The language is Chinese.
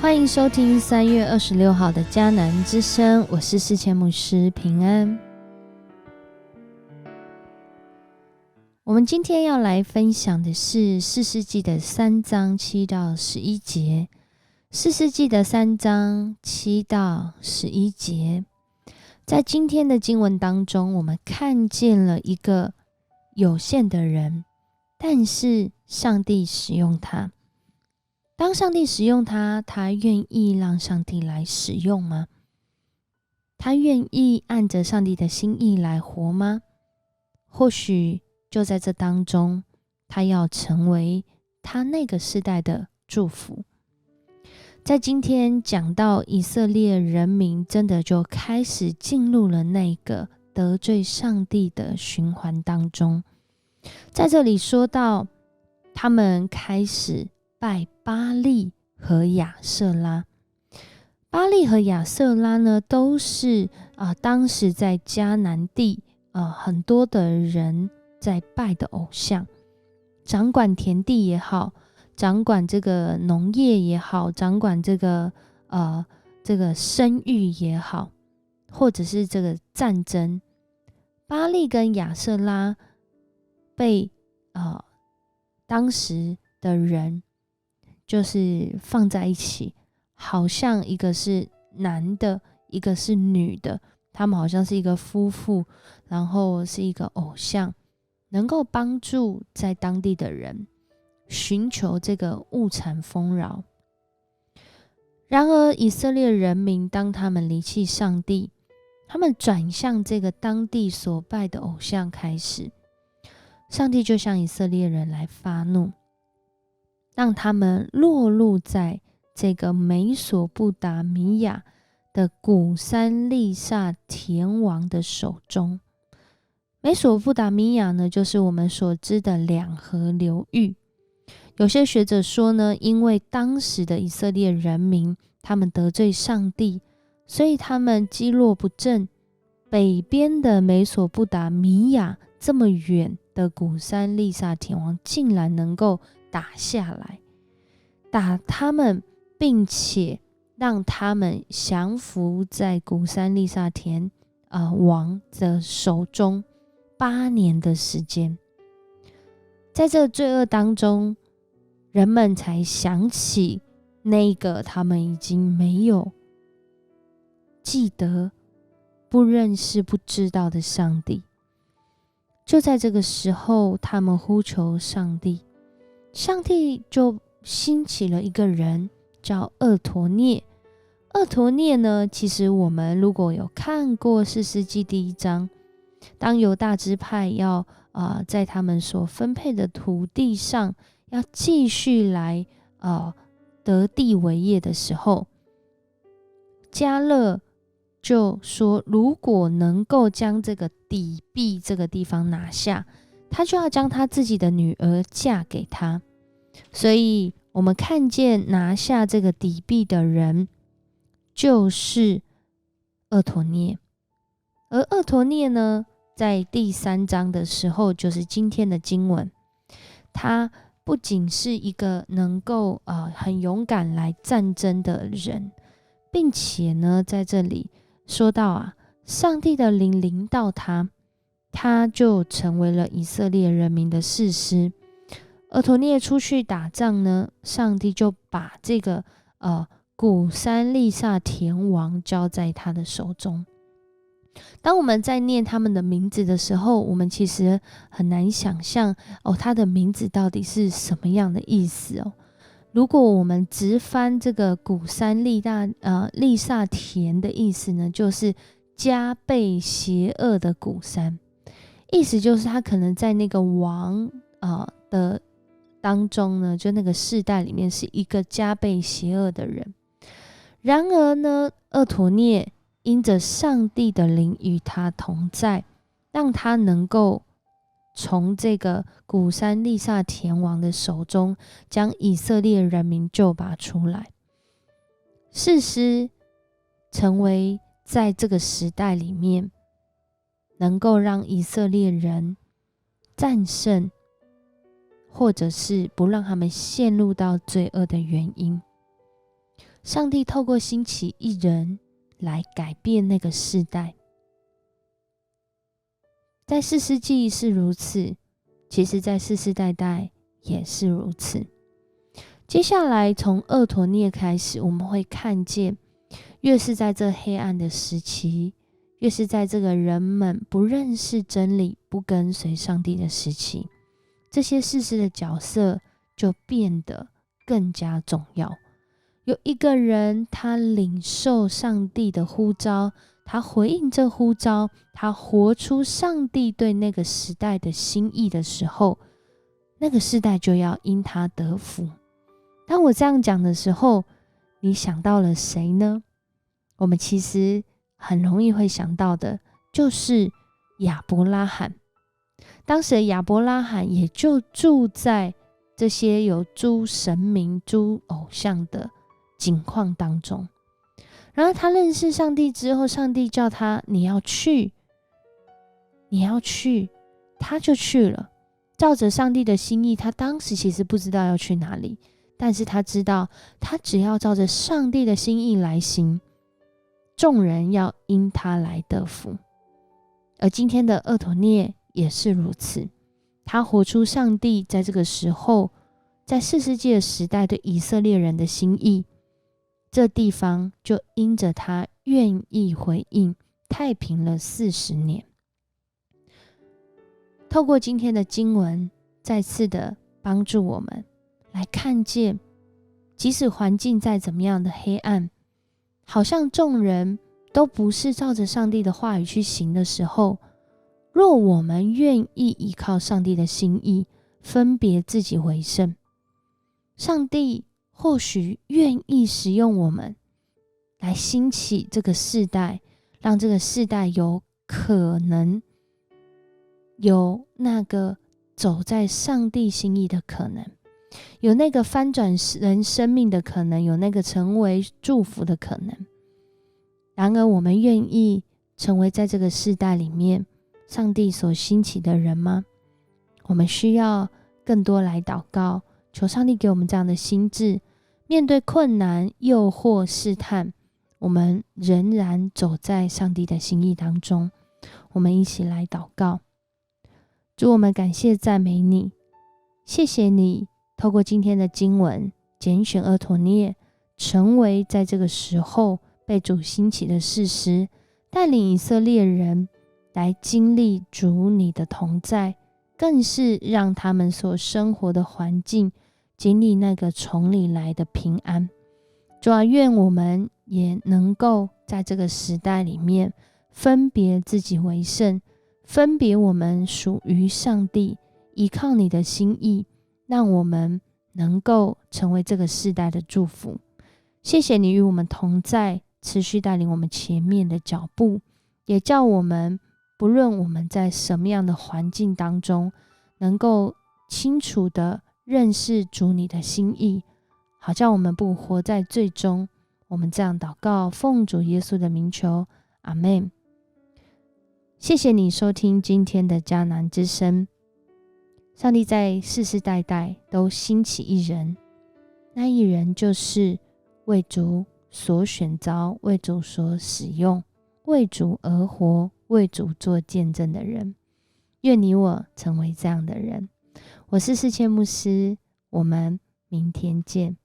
欢迎收听3月26号的迦南之声，我是世谦牧师平安。我们今天要来分享的是士师记的3章7到11节。士师记的3章7到11节，在今天的经文当中，我们看见了一个有限的人，但是上帝使用他。当上帝使用他，他愿意让上帝来使用吗？他愿意按着上帝的心意来活吗？或许就在这当中，他要成为他那个世代的祝福。在今天讲到以色列人民真的就开始进入了那个得罪上帝的循环当中。在这里说到他们开始拜巴力和亚舍拉。巴力和亚舍拉呢，都是当时在迦南地很多的人在拜的偶像，掌管田地也好，掌管这个农业也好，掌管这个生育也好，或者是这个战争，巴力跟亚舍拉被当时的人就是放在一起，好像一个是男的，一个是女的，他们好像是一个夫妇，然后是一个偶像，能够帮助在当地的人寻求这个物产丰饶。然而以色列人民当他们离弃上帝，他们转向这个当地所拜的偶像开始，上帝就向以色列人来发怒，让他们落入在这个美索不达米亚的古珊利萨田王的手中。美索不达米亚呢，就是我们所知的两河流域。有些学者说呢，因为当时的以色列人民他们得罪上帝，所以他们积弱不振，北边的美索不达米亚这么远的古珊利萨田王竟然能够打下来，打他们，并且让他们降服在古珊利萨田王的手中8年的时间。在这个罪恶当中，人们才想起那个他们已经没有记得、不认识、不知道的上帝。就在这个时候，他们呼求上帝，上帝就兴起了一个人叫俄陀聶。俄陀聶呢，其实我们如果有看过士师记第1章，当犹大支派要在他们所分配的土地上要继续来得地为业的时候，迦勒就说如果能够将这个底壁这个地方拿下，他就要将他自己的女儿嫁给他。所以我们看见拿下这个底壁的人就是俄陀聶。而俄陀聶呢，在第3章的时候，就是今天的经文，他不仅是一个能够很勇敢来战争的人，并且呢，在这里说到上帝的灵临到他，他就成为了以色列人民的士师。俄陀聶出去打仗呢，上帝就把这个古珊利萨田王交在他的手中。当我们在念他们的名字的时候，我们其实很难想象他的名字到底是什么样的意思哦。如果我们直翻这个古珊利萨田的意思呢，就是加倍邪恶的古珊，意思就是他可能在那个王的当中呢，就那个世代里面是一个加倍邪恶的人。然而呢，俄陀聶因着上帝的灵与他同在，让他能够从这个古珊利萨田王的手中将以色列人民救拔出来。士师成为在这个时代里面能够让以色列人战胜，或者是不让他们陷入到罪恶的原因。上帝透过兴起一人来改变那个世代。在士师记是如此，其实在世世代代也是如此。接下来从俄陀聶开始，我们会看见越是在这黑暗的时期，越是在这个人们不认识真理、不跟随上帝的时期，这些士师的角色就变得更加重要。有一个人，他领受上帝的呼召，他回应这呼召，他活出上帝对那个时代的心意的时候，那个世代就要因他得福。当我这样讲的时候，你想到了谁呢？我们其实很容易会想到的就是亚伯拉罕。当时的亚伯拉罕也就住在这些有诸神明、诸偶像的境况当中。然后他认识上帝之后，上帝叫他你要去，他就去了。照着上帝的心意，他当时其实不知道要去哪里，但是他知道他只要照着上帝的心意来行，众人要因他来得福。而今天的俄陀聶也是如此，他活出上帝在这个时候，在士师记的时代对以色列人的心意，这地方就因着他愿意回应，太平了40年。透过今天的经文，再次的帮助我们来看见，即使环境再怎么样的黑暗，好像众人都不是照着上帝的话语去行的时候，若我们愿意依靠上帝的心意，分别自己为圣，上帝或许愿意使用我们来兴起这个世代，让这个世代有可能有那个走在上帝心意的可能，有那个翻转人生命的可能，有那个成为祝福的可能。然而我们愿意成为在这个世代里面上帝所兴起的人吗？我们需要更多来祷告，求上帝给我们这样的心志，面对困难、诱惑、试探，我们仍然走在上帝的心意当中。我们一起来祷告。主，我们感谢赞美你，谢谢你透过今天的经文拣选俄陀聶，成为在这个时候被主兴起的士师，带领以色列人来经历主你的同在，更是让他们所生活的环境经历那个从你来的平安。主啊，愿我们也能够在这个时代里面分别自己为圣，分别我们属于上帝，依靠你的心意，让我们能够成为这个世代的祝福。谢谢你与我们同在，持续带领我们前面的脚步，也叫我们不论我们在什么样的环境当中，能够清楚地认识主你的心意，好叫我们不活在罪中。我们这样祷告，奉主耶稣的名求，阿们。谢谢你收听今天的迦南之声。上帝在世世代代都兴起一人，那一人就是为主所选召，为主所使用，为主而活，为主做见证的人。愿你我成为这样的人。我是世谦牧师，我们明天见。